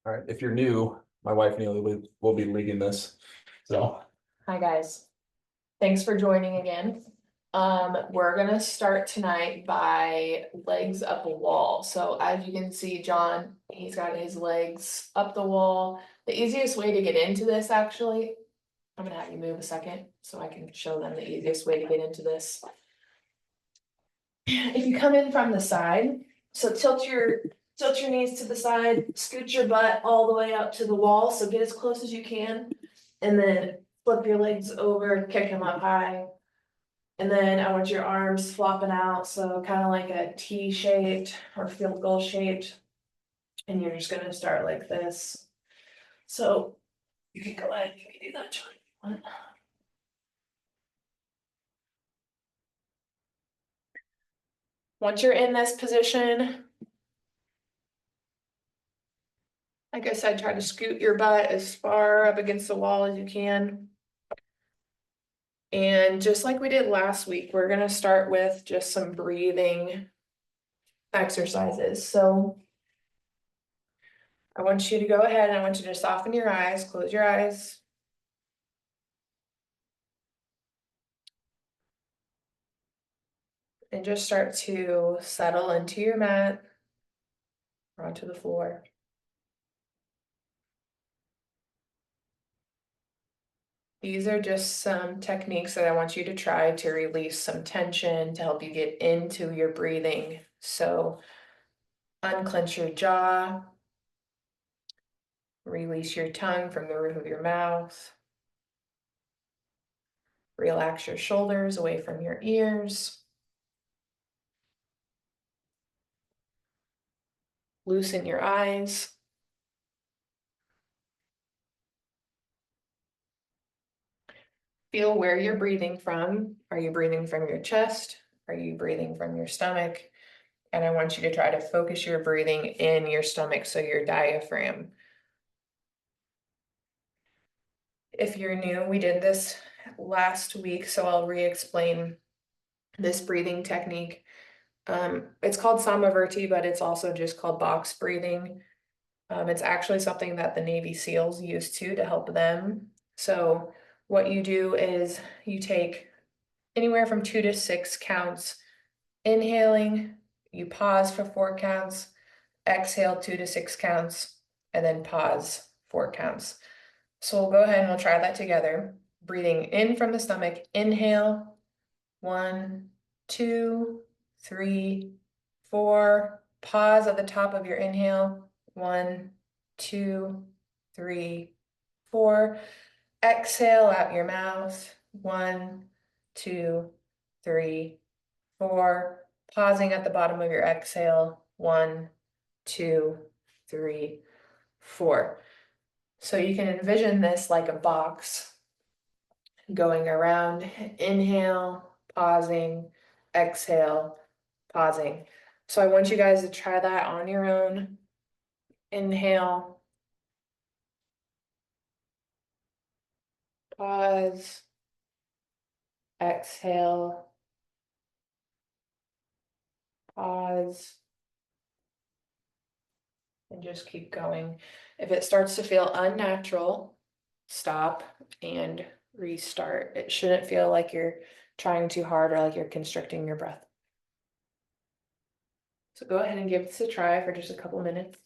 All right, if you're new, my wife Neely will be leading this. So, Hi, guys. Thanks for joining again. We're gonna start tonight by legs up a wall. So as you can see, John, he's got his legs up the wall. The easiest way to get into this, actually, I'm gonna have you move a second so I can show them the easiest way to get into this. If you come in from the side, so tilt your knees to the side, scoot your butt all the way up to the wall, so get as close as you can. And then flip your legs over, kick them up high. And then I want your arms flopping out, so kind of like a T shaped or field goal shaped. And you're just gonna start like this. So you can go ahead, you can do that, John, if you want. Once you're in this position, like I said, try to scoot your butt as far up against the wall as you can. And just like we did last week, we're gonna start with just some breathing exercises. So I want you to go ahead and I want you to soften your eyes, close your eyes. And just start to settle into your mat or onto the floor. These are just some techniques that I want you to try to release some tension to help you get into your breathing. So unclench your jaw, release your tongue from the roof of your mouth, relax your shoulders away from your ears, loosen your eyes. Feel where you're breathing from. Are you breathing from your chest? Are you breathing from your stomach? And I want you to try to focus your breathing in your stomach, so your diaphragm. If you're new, we did this last week, so I'll re-explain this breathing technique. It's called Samavrti, but it's also just called box breathing. It's actually something that the Navy SEALs use to help them. So what you do is you take anywhere from 2 to 6 counts inhaling, you pause for 4 counts, exhale 2 to 6 counts, and then pause 4 counts. So we'll go ahead and we'll try that together. Breathing in from the stomach, inhale, 1, 2, 3, 4. Pause at the top of your inhale, 1, 2, 3, 4. Exhale out your mouth, 1, 2, 3, 4. Pausing at the bottom of your exhale, 1, 2, 3, 4. So you can envision this like a box going around. Inhale, pausing, exhale, pausing. So I want you guys to try that on your own. Inhale, pause, exhale, pause, and just keep going. If it starts to feel unnatural, stop and restart. It shouldn't feel like you're trying too hard or like you're constricting your breath. So go ahead and give this a try for just a couple minutes.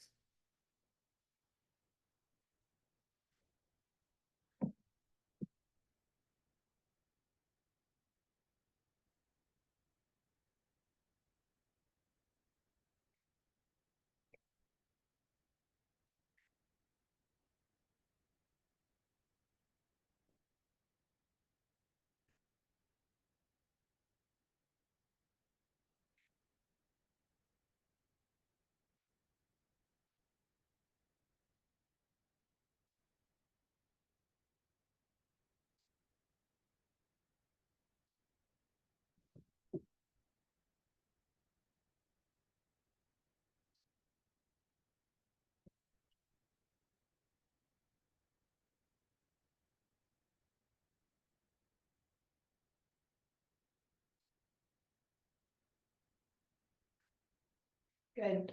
Good.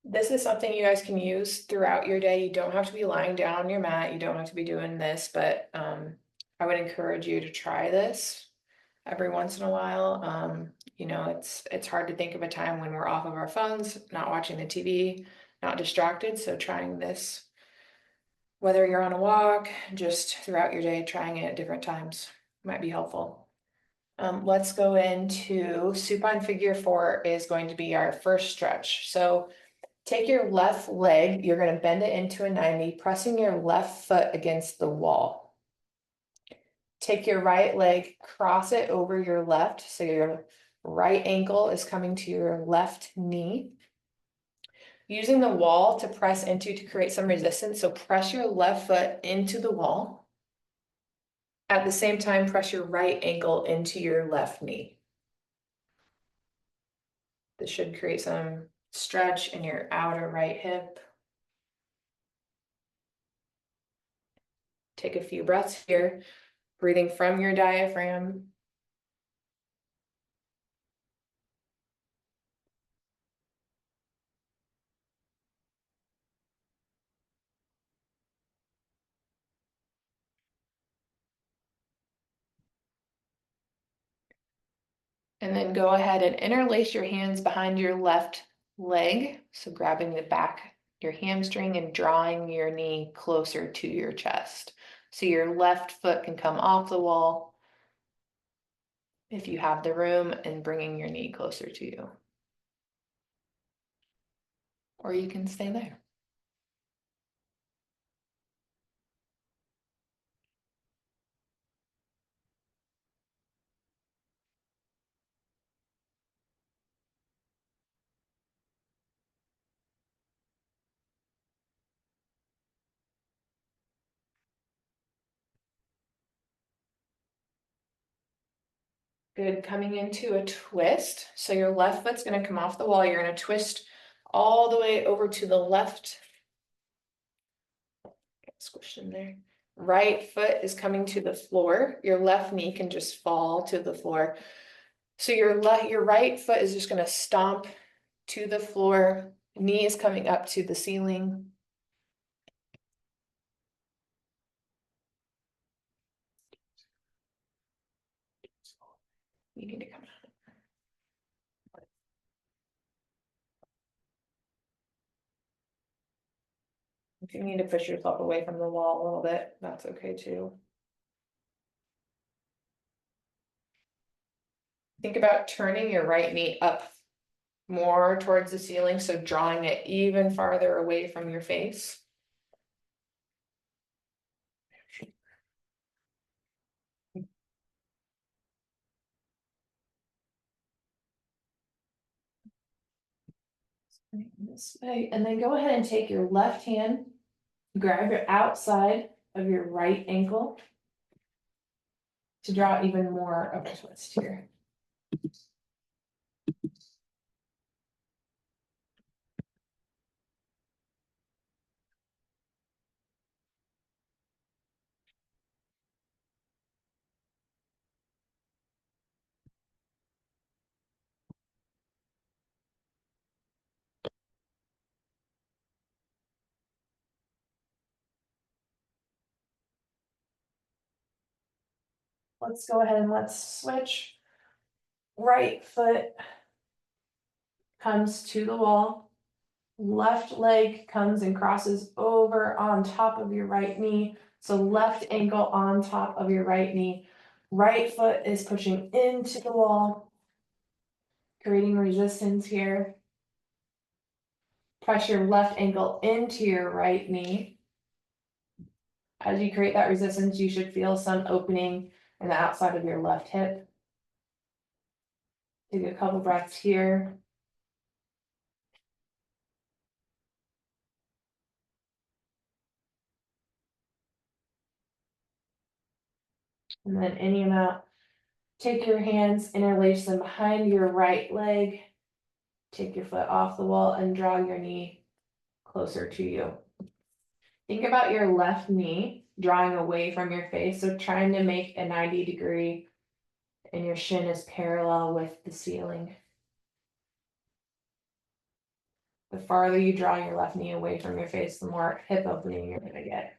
This is something you guys can use throughout your day. You don't have to be lying down on your mat. You don't have to be doing this, but I would encourage you to try this every once in a while. You know, it's hard to think of a time when we're off of our phones, not watching the TV, not distracted. So trying this, whether you're on a walk, just throughout your day, trying it at different times might be helpful. Let's go into supine figure 4 is going to be our first stretch. So take your left leg, you're going to bend it into a 90, pressing your left foot against the wall. Take your right leg, cross it over your left, so your right ankle is coming to your left knee. Using the wall to press into to create some resistance, so press your left foot into the wall. At the same time, press your right ankle into your left knee. This should create some stretch in your outer right hip. Take a few breaths here, breathing from your diaphragm. And then go ahead and interlace your hands behind your left leg. So grabbing the back, your hamstring, and drawing your knee closer to your chest. So your left foot can come off the wall if you have the room, and bringing your knee closer to you. Or you can stay there. Good, coming into a twist. So your left foot's gonna come off the wall. You're gonna twist all the way over to the left. Get squished in there. Right foot is coming to the floor. Your left knee can just fall to the floor. So your right foot is just gonna stomp to the floor. Knee is coming up to the ceiling. You need to come out. If you need to push yourself away from the wall a little bit, that's okay too. Think about turning your right knee up more towards the ceiling, so drawing it even farther away from your face. This way, and then go ahead and take your left hand, grab your outside of your right ankle to draw even more of a twist here. Let's go ahead and let's switch. Right foot comes to the wall. Left leg comes and crosses over on top of your right knee. So left ankle on top of your right knee. Right foot is pushing into the wall, creating resistance here. Press your left ankle into your right knee. As you create that resistance, you should feel some opening in the outside of your left hip. Take a couple breaths here. And then any amount, take your hands, interlace them behind your right leg. Take your foot off the wall and draw your knee closer to you. Think about your left knee drawing away from your face. So trying to make a 90-degree and your shin is parallel with the ceiling. The farther you draw your left knee away from your face, the more hip opening you're gonna get.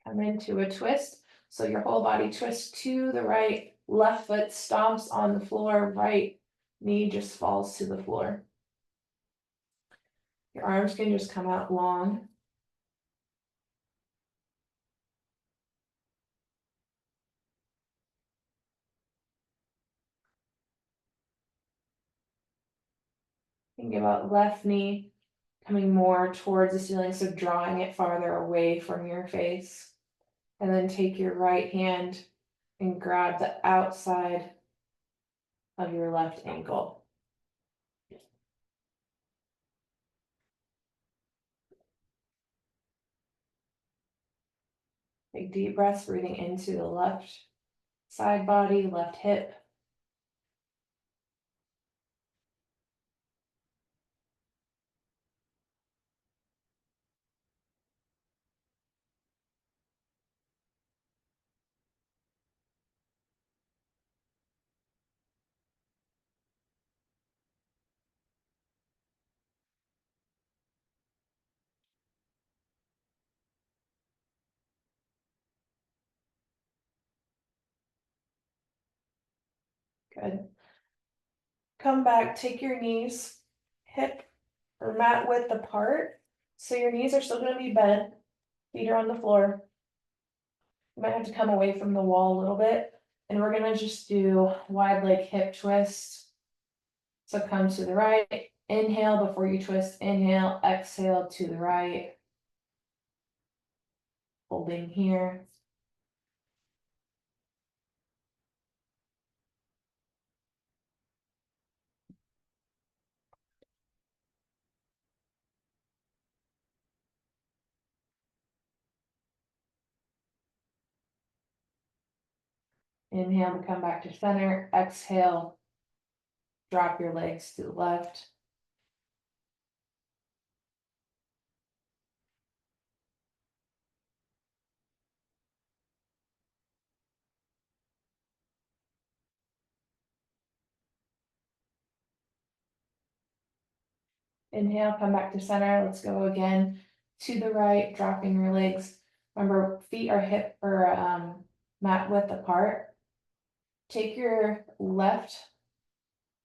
Come into a twist, so your whole body twists to the right, left foot stomps on the floor, right knee just falls to the floor. Your arms can just come out long. Think about left knee coming more towards the ceiling, so drawing it farther away from your face. And then take your right hand and grab the outside of your left ankle. Take deep breaths, breathing into the left side body, left hip. Good. Come back, take your knees hip or mat width apart. So your knees are still gonna be bent, feet are on the floor. You might have to come away from the wall a little bit, and we're gonna just do wide leg hip twist. So come to the right, inhale before you twist, inhale, exhale to the right. Holding here. Inhale to come back to center, exhale. Drop your legs to the left. Inhale, come back to center. Let's go again to the right, dropping your legs. Remember, feet are hip or mat width apart. Take your left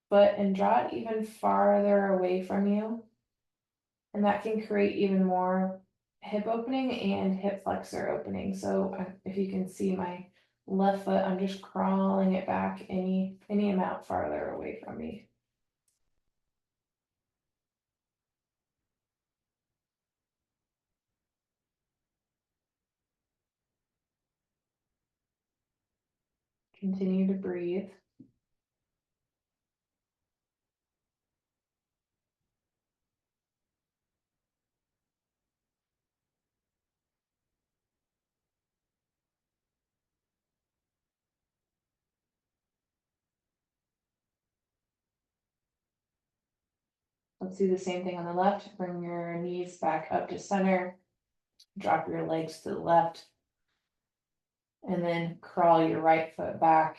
foot and draw it even farther away from you. And that can create even more hip opening and hip flexor opening. So if you can see my left foot, I'm just crawling it back any amount farther away from me. Continue to breathe. Let's do the same thing on the left. Bring your knees back up to center. Drop your legs to the left. And then crawl your right foot back.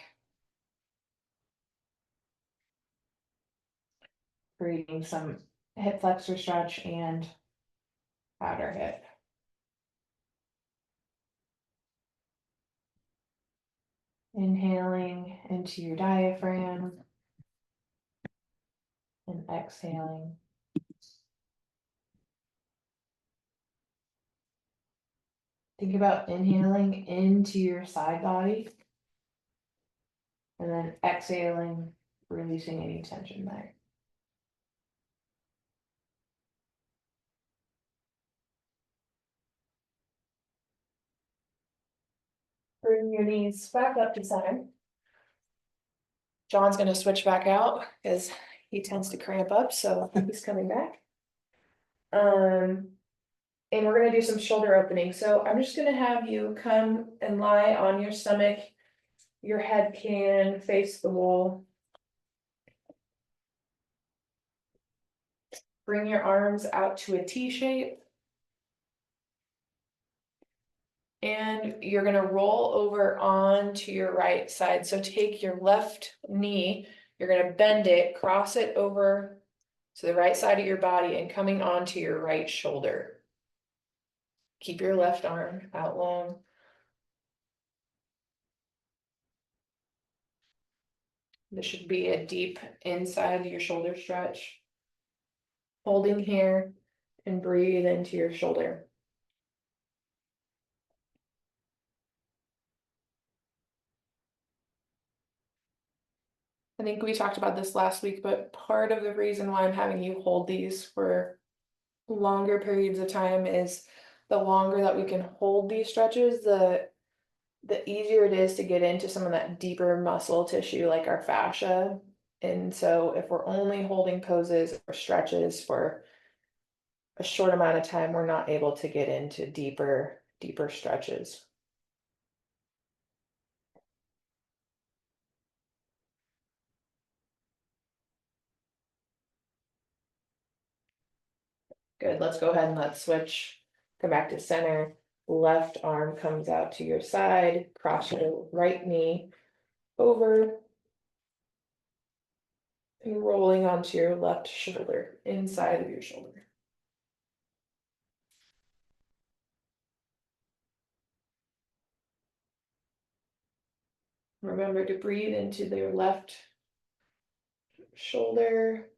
Creating some hip flexor stretch and outer hip. Inhaling into your diaphragm. And exhaling. Think about inhaling into your side body. And then exhaling, releasing any tension there. Bring your knees back up to center. John's gonna switch back out because he tends to cramp up, so he's coming back. And we're gonna do some shoulder opening, so I'm just gonna have you come and lie on your stomach. Your head can face the wall. Bring your arms out to a T shape. And you're gonna roll over onto your right side, so take your left knee, you're gonna bend it, cross it over to the right side of your body and coming onto your right shoulder. Keep your left arm out long. This should be a deep inside of your shoulder stretch. Holding here and breathe into your shoulder. I think we talked about this last week, but part of the reason why I'm having you hold these for longer periods of time is the longer that we can hold these stretches, the easier it is to get into some of that deeper muscle tissue like our fascia. And so if we're only holding poses or stretches for a short amount of time, we're not able to get into deeper stretches. Good, let's go ahead and let's switch. Come back to center. Left arm comes out to your side, cross your right knee over. And rolling onto your left shoulder, inside of your shoulder. Remember to breathe into your left shoulder.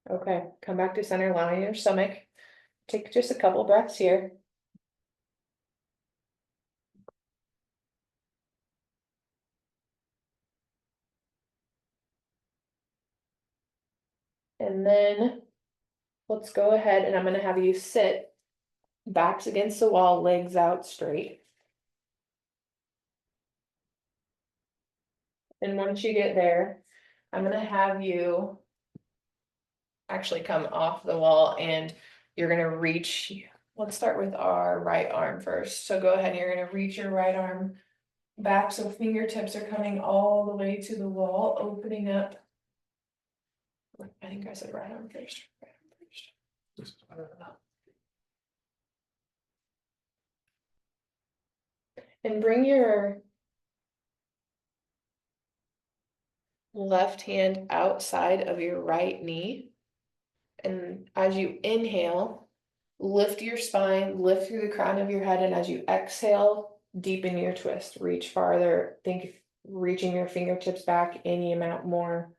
Okay, come back to center, lie on your stomach. Take just a couple breaths here. And then let's go ahead and I'm gonna have you sit backs against the wall, legs out straight. And once you get there, I'm gonna have you actually come off the wall and you're gonna reach. Let's start with our right arm first. So go ahead, you're gonna reach your right arm back, so fingertips are coming all the way to the wall, opening up. I think I said right arm first. Right arm first. And bring your left hand outside of your right knee. And as you inhale, lift your spine, lift through the crown of your head. And as you exhale, deepen your twist, reach farther. Think reaching your fingertips back any amount more.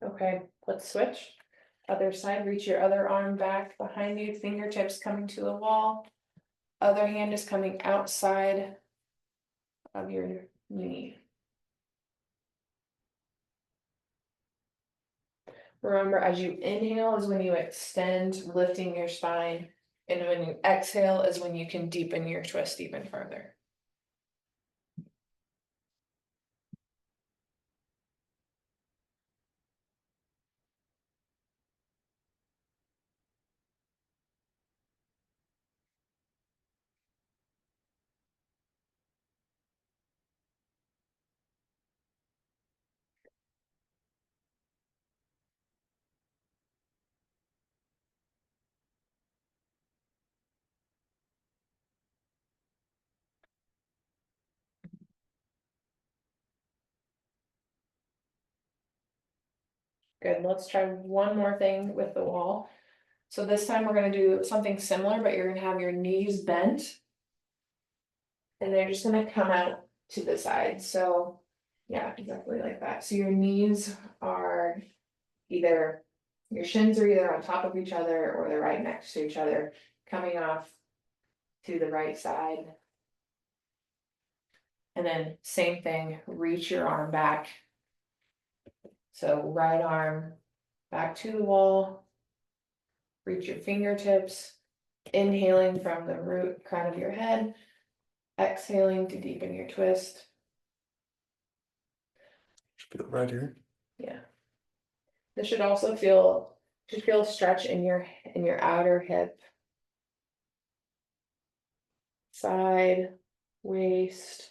Okay, let's switch. Other side, reach your other arm back behind you, fingertips coming to the wall. Other hand is coming outside of your knee. Remember, as you inhale is when you extend, lifting your spine. And when you exhale is when you can deepen your twist even further. Good, let's try one more thing with the wall. So this time we're gonna do something similar, but you're gonna have your knees bent. And they're just gonna come out to the side, so, yeah, exactly like that, so your knees are either. Your shins are either on top of each other or they're right next to each other, coming off to the right side. And then same thing, reach your arm back. So right arm back to the wall. Reach your fingertips, inhaling from the root crown of your head, exhaling to deepen your twist. Feel it right here. Yeah. This should also should feel stretch in your outer hip. Side, waist,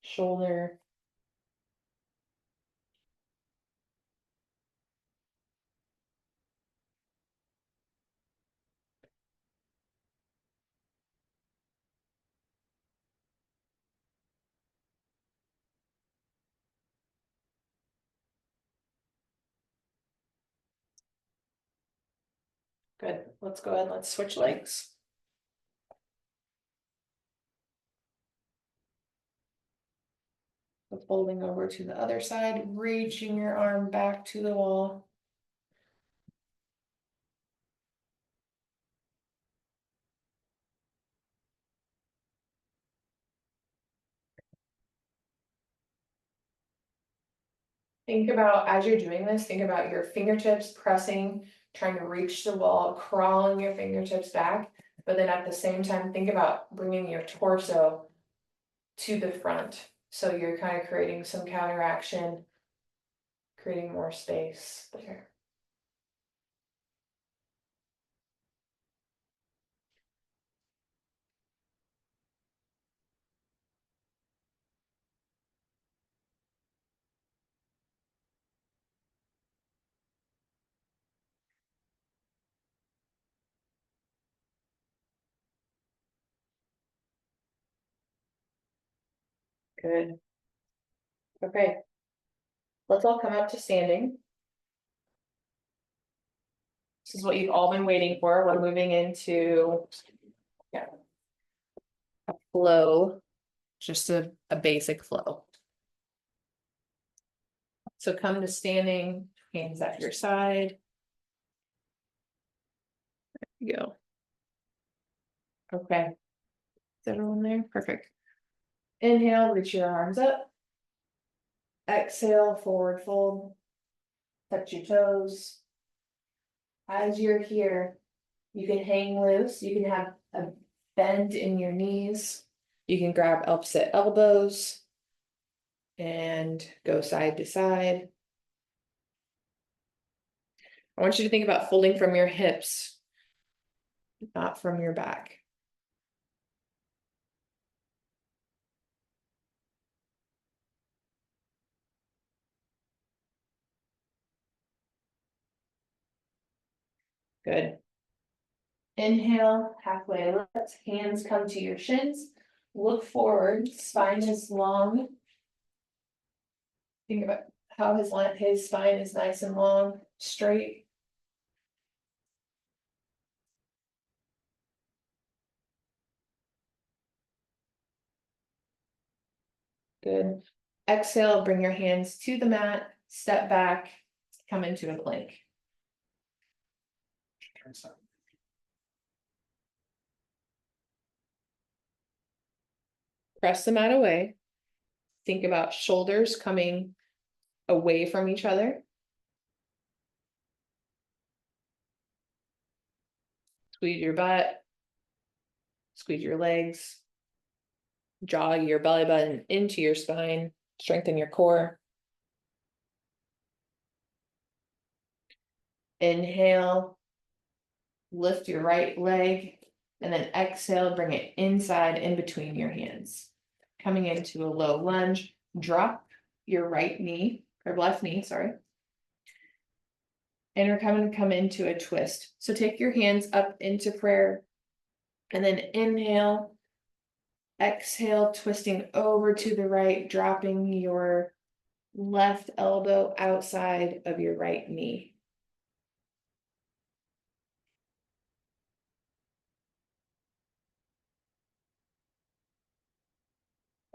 shoulder. Good, let's go ahead, let's switch legs. So folding over to the other side, reaching your arm back to the wall. Think about, as you're doing this, think about your fingertips pressing, trying to reach the wall, crawling your fingertips back. But then at the same time, think about bringing your torso to the front. So you're kind of creating some counteraction, creating more space there. Good. Okay. Let's all come up to standing. This is what you've all been waiting for. We're moving into, yeah, a flow, just a basic flow. So come to standing, hands at your side. There you go. Okay. Is everyone there? Perfect. Inhale, reach your arms up. Exhale, forward fold. Touch your toes. As you're here, you can hang loose. You can have a bend in your knees. You can grab opposite elbows and go side to side. I want you to think about folding from your hips, not from your back. Good. Inhale, halfway lift, hands come to your shins. Look forward, spine is long. Think about how his spine is nice and long, straight. Good. Exhale, bring your hands to the mat, step back, come into a plank. Press the mat away. Think about shoulders coming away from each other. Squeeze your butt. Squeeze your legs. Draw your belly button into your spine. Strengthen your core. Inhale. Lift your right leg. And then exhale, bring it inside in between your hands. Coming into a low lunge. Drop your right knee, or left knee, sorry. And we're going to come into a twist. So take your hands up into prayer. And then inhale. Exhale, twisting over to the right, dropping your left elbow outside of your right knee.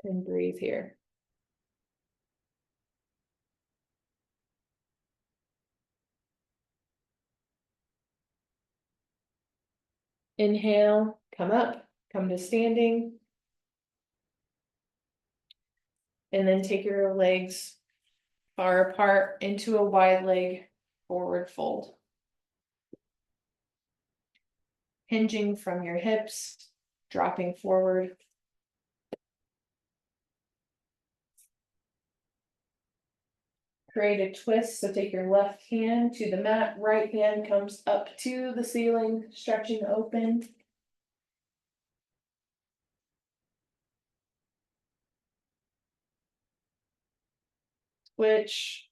And breathe here. Inhale, come up, come to standing. And then take your legs far apart into a wide leg forward fold. Hinging from your hips, dropping forward. Create a twist, so take your left hand to the mat, right hand comes up to the ceiling, stretching open. Switch.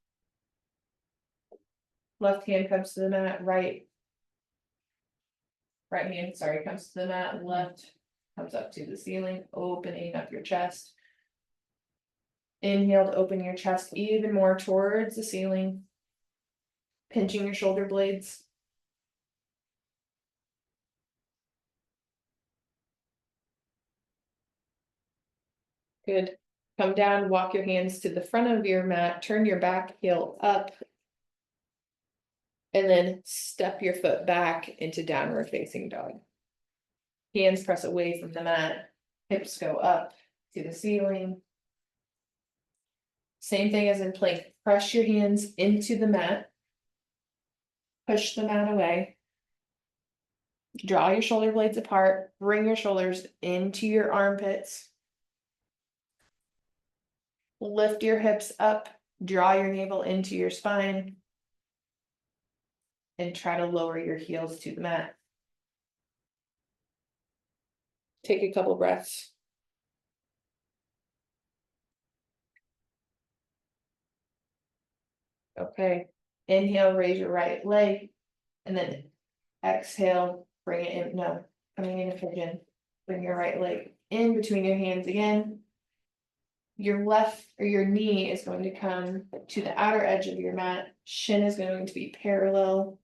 Left hand comes to the mat, right hand, sorry, comes to the mat, left comes up to the ceiling, opening up your chest. Inhale to open your chest even more towards the ceiling. Pinching your shoulder blades. Good. Come down, walk your hands to the front of your mat, turn your back heel up. And then step your foot back into downward facing dog. Hands press away from the mat, hips go up to the ceiling. Same thing as in plank, press your hands into the mat. Push the mat away. Draw your shoulder blades apart, bring your shoulders into your armpits. Lift your hips up, draw your navel into your spine. And try to lower your heels to the mat. Take a couple breaths. Okay, inhale, raise your right leg, and then exhale, bring it in, no, coming in a pigeon. Bring your right leg in between your hands again. Your left or your knee is going to come to the outer edge of your mat. Shin is going to be parallel.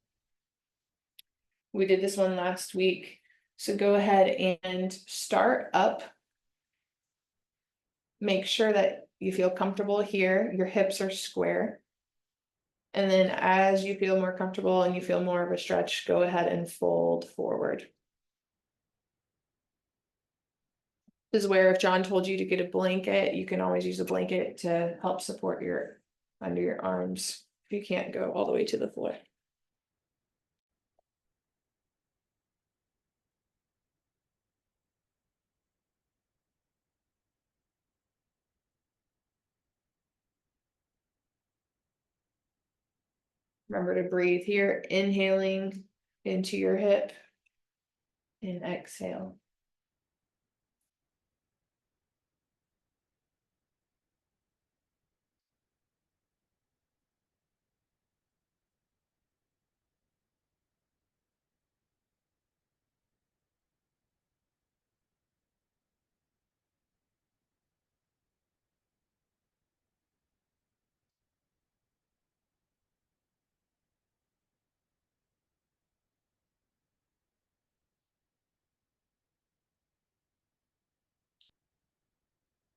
We did this one last week. So go ahead and start up. Make sure that you feel comfortable here. Your hips are square. And then as you feel more comfortable and you feel more of a stretch, go ahead and fold forward. This is where if John told you to get a blanket, you can always use a blanket to help support your under your arms if you can't go all the way to the floor. Remember to breathe here, inhaling into your hip and exhale.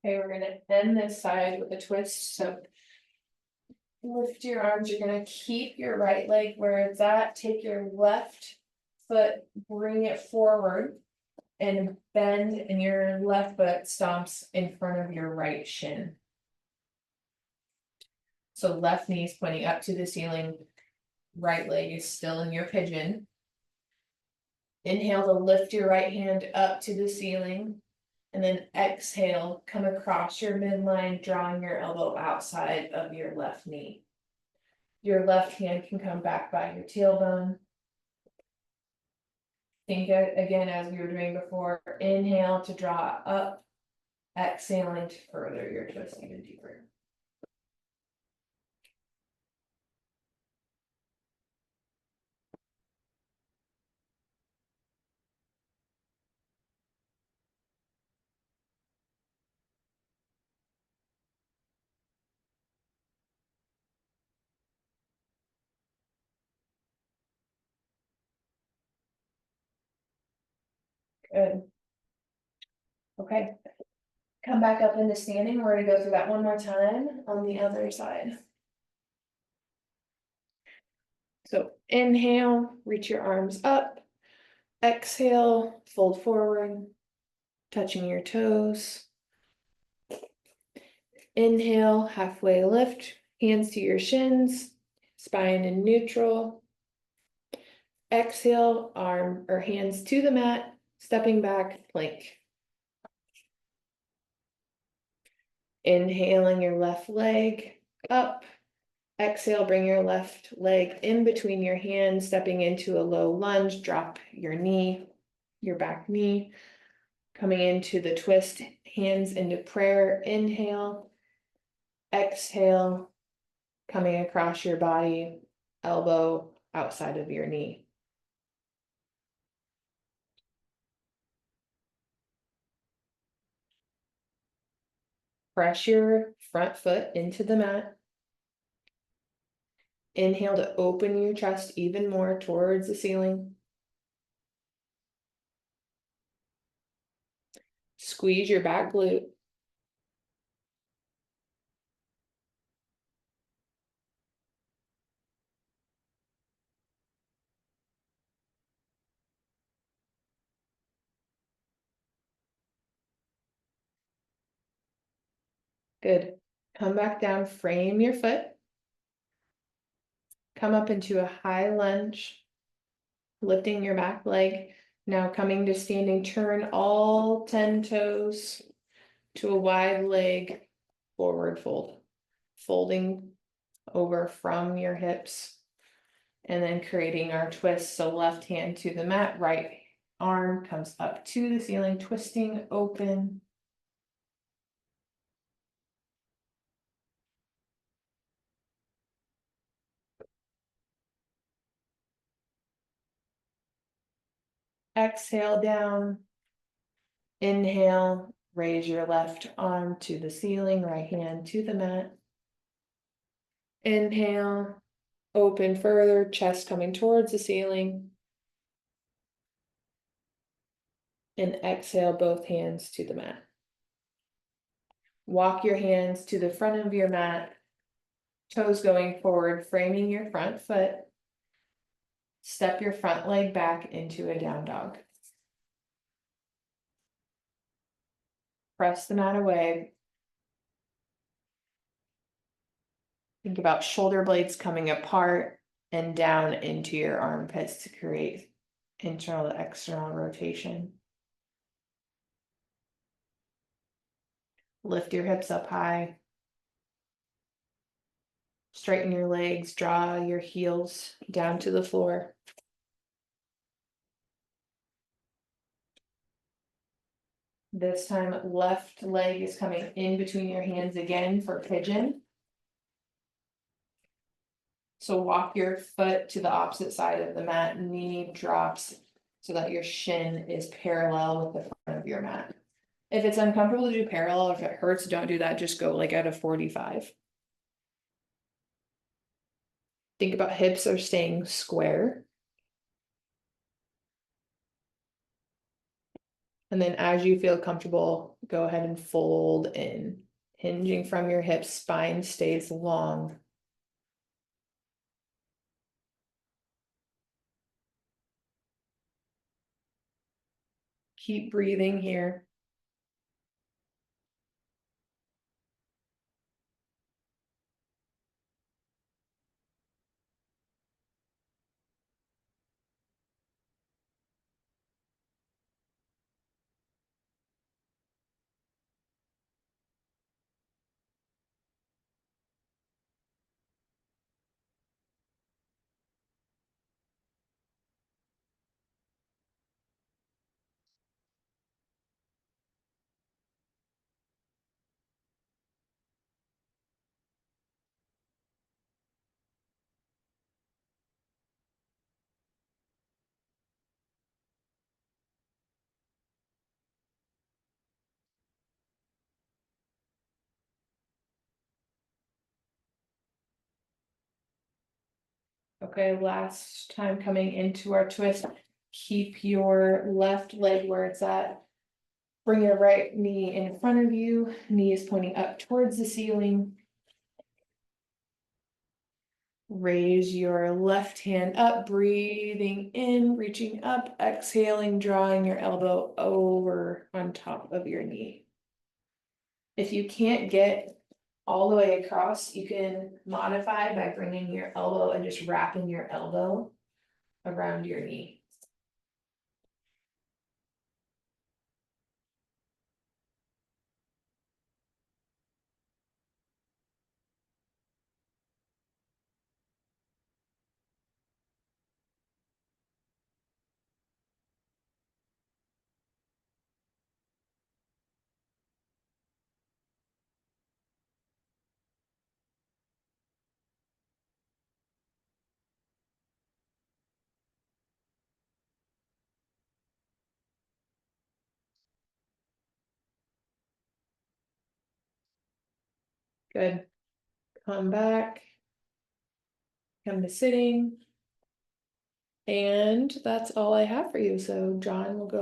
Okay, we're gonna end this side with a twist. So lift your arms. You're gonna keep your right leg where it's at. Take your left foot, bring it forward and bend, and your left foot stomps in front of your right shin. So left knee is pointing up to the ceiling, right leg is still in your pigeon. Inhale to lift your right hand up to the ceiling. And then exhale, come across your midline, drawing your elbow outside of your left knee. Your left hand can come back by your tailbone. Think again, as we were doing before, inhale to draw up, exhaling to further your twist even deeper. Good. Okay. Come back up into standing. We're gonna go through that one more time on the other side. So inhale, reach your arms up. Exhale, fold forward, touching your toes. Inhale, halfway lift, hands to your shins, spine in neutral. Exhale, arm or hands to the mat, stepping back, plank. Inhaling your left leg up. Exhale, bring your left leg in between your hands, stepping into a low lunge, drop your knee, your back knee. Coming into the twist, hands into prayer, inhale. Exhale, coming across your body, elbow outside of your knee. Press your front foot into the mat. Inhale to open your chest even more towards the ceiling. Squeeze your back glute. Good. Come back down, frame your foot. Come up into a high lunge, lifting your back leg. Now coming to standing, turn all 10 toes to a wide leg forward fold. Folding over from your hips. And then creating our twist. So left hand to the mat, right arm comes up to the ceiling, twisting open. Exhale down. Inhale, raise your left arm to the ceiling, right hand to the mat. Inhale, open further, chest coming towards the ceiling. And exhale, both hands to the mat. Walk your hands to the front of your mat, toes going forward, framing your front foot. Step your front leg back into a down dog. Press the mat away. Think about shoulder blades coming apart and down into your armpits to create internal to external rotation. Lift your hips up high. Straighten your legs, draw your heels down to the floor. This time, left leg is coming in between your hands again for pigeon. So walk your foot to the opposite side of the mat, knee drops so that your shin is parallel with the front of your mat. If it's uncomfortable to do parallel, if it hurts, don't do that, just go like at a 45. Think about hips are staying square. And then as you feel comfortable, go ahead and fold in, hinging from your hips, spine stays long. Keep breathing here. Okay, last time coming into our twist, keep your left leg where it's at. Bring your right knee in front of you, knee is pointing up towards the ceiling. Raise your left hand up, breathing in, reaching up, exhaling, drawing your elbow over on top of your knee. If you can't get all the way across, you can modify by bringing your elbow and just wrapping your elbow around your knee. Good. Come back. Come to sitting. And that's all I have for you. So John will go